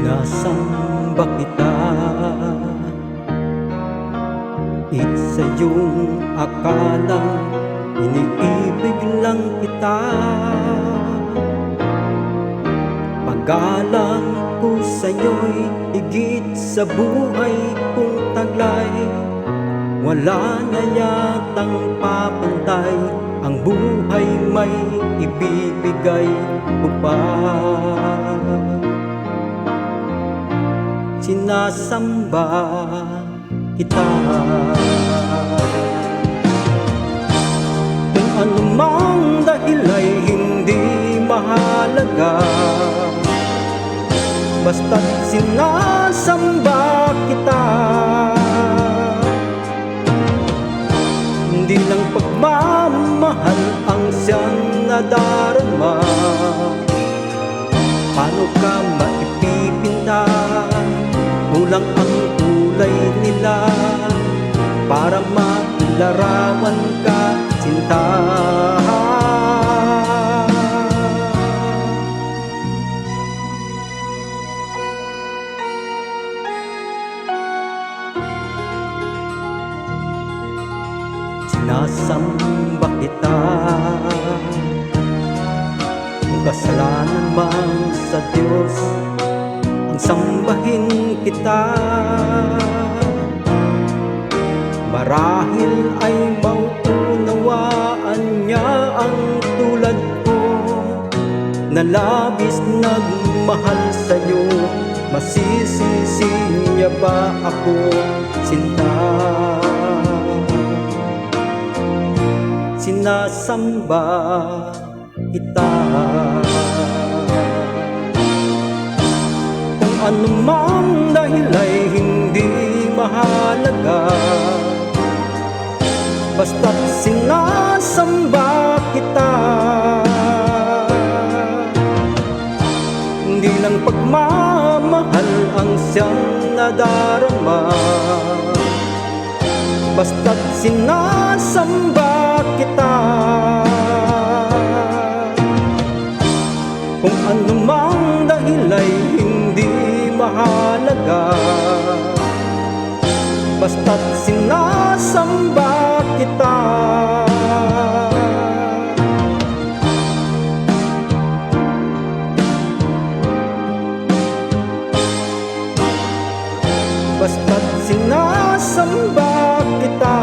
Sinasamba kita, isa yung akalang iniibig lang kita. Paggalang ko sa'yo'y higit sa buhay kong taglay. Wala na yatang papantay, ang buhay may ibibigay ko pa. Sinasamba kita, kung anumang dahil ay hindi mahalaga, basta't sinasamba kita. Hindi lang pagmamahal ang siyang nadarama, paano ka maipipinta? Kulang ang kulay nila para mailarawan ka, sinta. Sinasamba kita, kung kasalanan man sa Diyos ang sambahin kita. Marahil ay mauunawaan niya ang tulad ko, na labis nagmahal sa'yo. Masisisi niya ba ako, sinta? Sinasamba kita, kung anumang dahil ay hindi mahalaga, basta't sinasamba kita. Hindi lang pagmamahal ang siyang nadarama, basta't sinasamba kita. Kung anumang dahil ay hindi mahalaga, basta't sinasamba kita. Basta't sinasamba kita.